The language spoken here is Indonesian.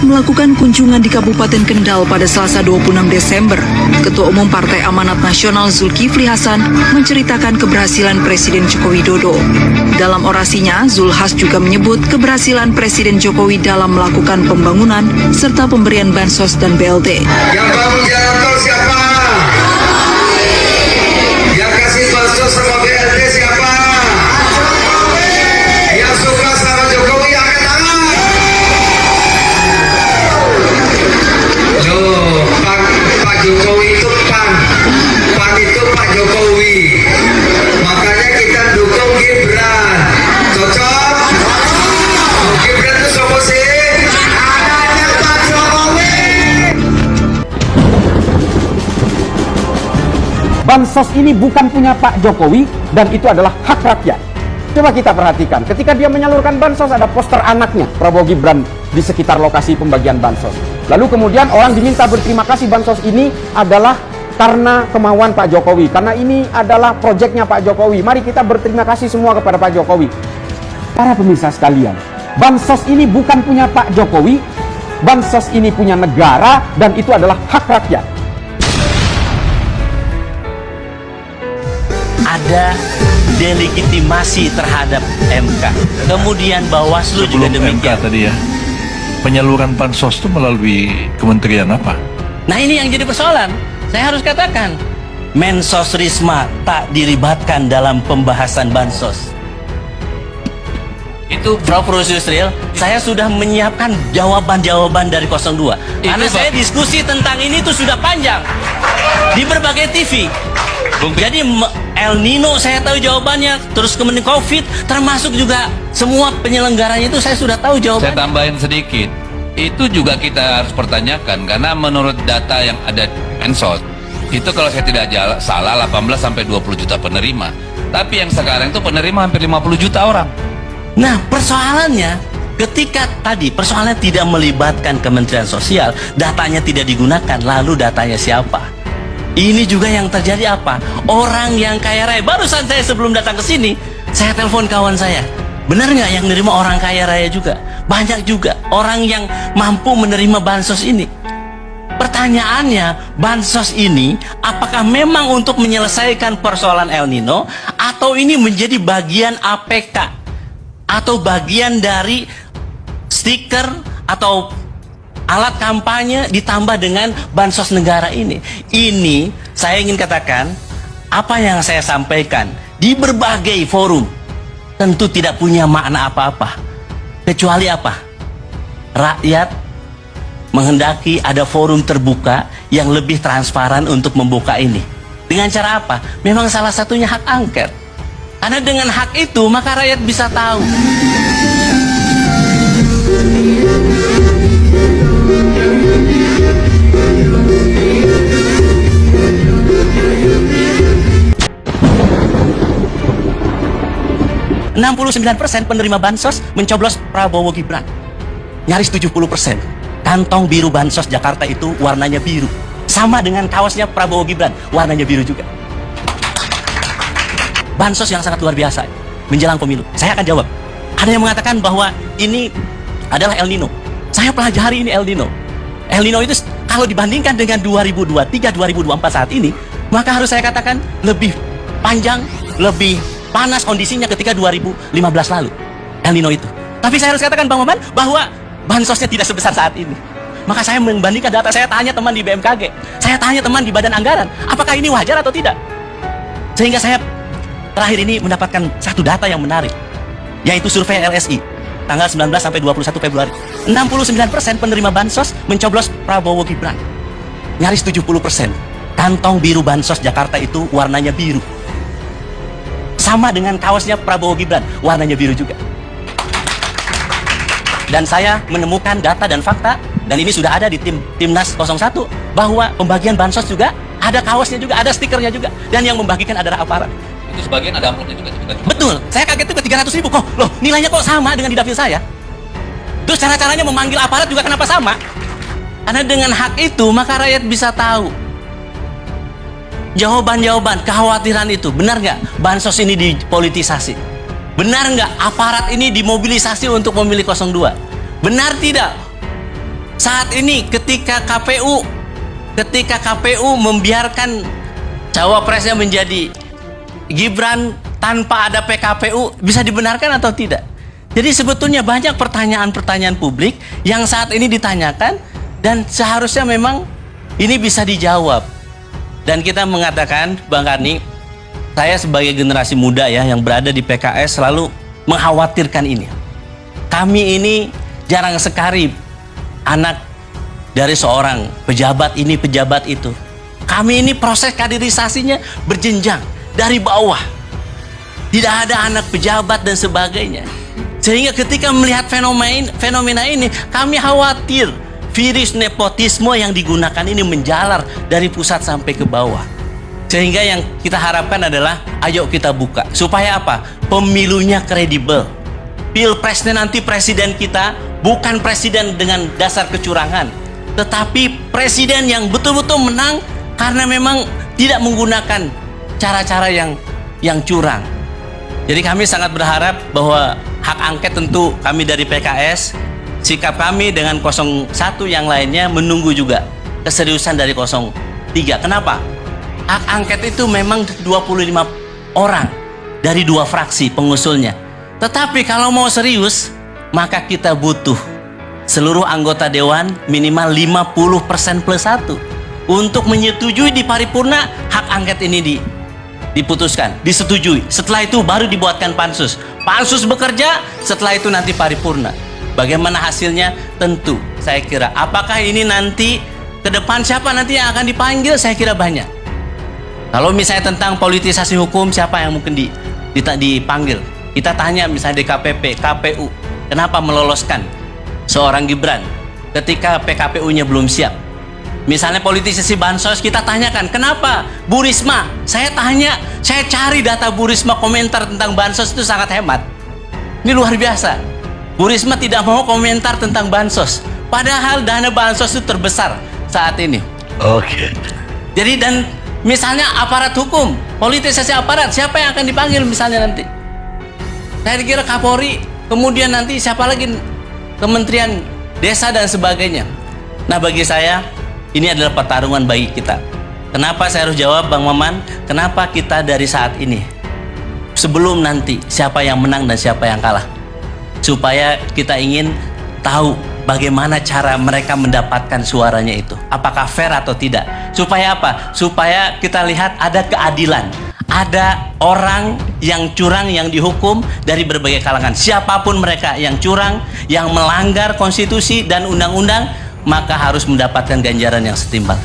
Saat melakukan kunjungan di Kabupaten Kendal pada Selasa 26 Desember, Ketua Umum Partai Amanat Nasional Zulkifli Hasan menceritakan keberhasilan Presiden Joko Widodo. Dalam orasinya, Zulhas juga menyebut keberhasilan Presiden Jokowi dalam melakukan pembangunan serta pemberian bansos dan BLT. Yang bangun jalan tol siapa? Yang kasih bansos sama BLT siapa? Yang suka sama Jokowi angkat tangan. Loh, Pak Jokowi itu pan itu Pak Jokowi. Makanya kita dukung Gibran. Cocok? Gibran itu siapa sih? Anaknya Pak Jokowi. Bansos ini bukan punya Pak Jokowi dan itu adalah hak rakyat. Coba kita perhatikan, ketika dia menyalurkan bansos ada poster anaknya Prabowo Gibran di sekitar lokasi pembagian bansos. Lalu kemudian orang diminta berterima kasih bansos ini adalah karena kemauan Pak Jokowi, karena ini adalah proyeknya Pak Jokowi. Mari kita berterima kasih semua kepada Pak Jokowi. Para pemirsa sekalian, bansos ini bukan punya Pak Jokowi, bansos ini punya negara dan itu adalah hak rakyat. Ada delegitimasi terhadap MK. Kemudian Bawaslu juga demikian. MK tadi ya, penyaluran bansos itu melalui kementerian apa? Nah ini yang jadi persoalan. Saya harus katakan, Mensos Risma tak dilibatkan dalam pembahasan bansos. Itu Prof. Yusril, saya sudah menyiapkan jawaban-jawaban dari 02. Karena saya diskusi tentang ini itu sudah panjang di berbagai TV. Jadi El Nino saya tahu jawabannya, terus kemudian COVID, termasuk juga semua penyelenggaranya itu saya sudah tahu jawabannya. Saya tambahin sedikit, itu juga kita harus pertanyakan karena menurut data yang ada di Mensos itu kalau saya tidak salah 18 sampai 20 juta penerima. Tapi yang sekarang itu penerima hampir 50 juta orang. Nah persoalannya ketika tadi persoalannya tidak melibatkan Kementerian Sosial, datanya tidak digunakan, lalu datanya siapa? Ini juga yang terjadi apa? Orang yang kaya raya. Barusan saya sebelum datang ke sini, saya telepon kawan saya. Benar nggak yang menerima orang kaya raya juga? Banyak juga orang yang mampu menerima bansos ini. Pertanyaannya, bansos ini apakah memang untuk menyelesaikan persoalan El Nino atau ini menjadi bagian APK atau bagian dari stiker atau alat kampanye ditambah dengan bansos negara ini? Ini saya ingin katakan, apa yang saya sampaikan di berbagai forum tentu tidak punya makna apa-apa. Kecuali apa? Rakyat menghendaki ada forum terbuka yang lebih transparan untuk membuka ini. Dengan cara apa? Memang salah satunya hak angket. Karena dengan hak itu maka rakyat bisa tahu. 69% penerima bansos mencoblos Prabowo Gibran. Nyaris 70%. Kantong biru bansos Jakarta itu warnanya biru. Sama dengan kaosnya Prabowo Gibran, warnanya biru juga. Bansos yang sangat luar biasa menjelang pemilu. Saya akan jawab. Ada yang mengatakan bahwa ini adalah El Nino. Saya pelajari ini El Nino. El Nino itu kalau dibandingkan dengan 2023, 2024 saat ini, maka harus saya katakan lebih panjang, lebih panas kondisinya ketika 2015 lalu. El Nino itu. Tapi saya harus katakan Bang Maman bahwa bansosnya tidak sebesar saat ini. Maka saya membandingkan data, saya tanya teman di BMKG, saya tanya teman di Badan Anggaran, apakah ini wajar atau tidak? Sehingga saya terakhir ini mendapatkan satu data yang menarik, yaitu survei LSI tanggal 19 sampai 21 Februari. 69% penerima bansos mencoblos Prabowo Gibran. Nyaris 70%. Kantong biru bansos Jakarta itu warnanya biru. Sama dengan kaosnya Prabowo Gibran, warnanya biru juga. Dan saya menemukan data dan fakta, dan ini sudah ada di Timnas 01, bahwa pembagian bansos juga ada kaosnya juga, ada stikernya juga, dan yang membagikan adalah aparat. Itu sebagian ada amplopnya juga. Betul, saya kaget itu ke 300.000 kok, loh nilainya kok sama dengan di dapil saya. Terus cara-caranya memanggil aparat juga kenapa sama? Karena dengan hak itu maka rakyat bisa tahu jawaban-jawaban kekhawatiran itu. Benar nggak bansos ini dipolitisasi? Benar nggak aparat ini dimobilisasi untuk memilih 02? Benar tidak Saat ini ketika KPU membiarkan cawapresnya menjadi Gibran tanpa ada PKPU, bisa dibenarkan atau tidak? Jadi sebetulnya banyak pertanyaan-pertanyaan publik yang saat ini ditanyakan dan seharusnya memang ini bisa dijawab. Dan kita mengatakan, Bang Karni, saya sebagai generasi muda ya yang berada di PKS selalu mengkhawatirkan ini. Kami ini jarang sekali anak dari seorang pejabat ini, pejabat itu. Kami ini proses kaderisasinya berjenjang dari bawah. Tidak ada anak pejabat dan sebagainya. Sehingga ketika melihat fenomena ini, kami khawatir virus nepotisme yang digunakan ini menjalar dari pusat sampai ke bawah. Sehingga yang kita harapkan adalah ayo kita buka. Supaya apa? Pemilunya kredibel. Pilpresnya nanti presiden kita bukan presiden dengan dasar kecurangan, tetapi presiden yang betul-betul menang karena memang tidak menggunakan cara-cara yang curang. Jadi kami sangat berharap bahwa hak angket tentu kami dari PKS, sikap kami dengan 01 yang lainnya menunggu juga keseriusan dari 03. Kenapa? Hak angket itu memang 25 orang dari 2 fraksi pengusulnya. Tetapi kalau mau serius, maka kita butuh seluruh anggota dewan minimal 50% plus 1 untuk menyetujui di paripurna hak angket ini diputuskan, disetujui. Setelah itu baru dibuatkan pansus. Pansus bekerja, setelah itu nanti paripurna. Bagaimana hasilnya? Tentu saya kira apakah ini nanti ke depan siapa nanti yang akan dipanggil, saya kira banyak. Kalau misalnya tentang politisasi hukum, siapa yang mungkin dipanggil? Kita tanya misalnya DKPP, KPU, kenapa meloloskan seorang Gibran ketika PKPU-nya belum siap? Misalnya politisasi bansos, kita tanyakan kenapa Bu Risma? Saya tanya, saya cari data Bu Risma komentar tentang bansos itu sangat hemat. Ini luar biasa. Bu Risma tidak mau komentar tentang bansos, padahal dana bansos itu terbesar saat ini. Oke. Jadi dan misalnya aparat hukum, politisasi aparat, siapa yang akan dipanggil misalnya nanti? Saya kira Kapolri, kemudian nanti siapa lagi? Kementerian Desa dan sebagainya. Nah bagi saya ini adalah pertarungan bagi kita. Kenapa saya harus jawab Bang Maman? Kenapa kita dari saat ini sebelum nanti siapa yang menang dan siapa yang kalah, supaya kita ingin tahu bagaimana cara mereka mendapatkan suaranya itu, apakah fair atau tidak. Supaya apa? Supaya kita lihat ada keadilan, ada orang yang curang yang dihukum dari berbagai kalangan. Siapapun mereka yang curang, yang melanggar konstitusi dan undang-undang, maka harus mendapatkan ganjaran yang setimpal.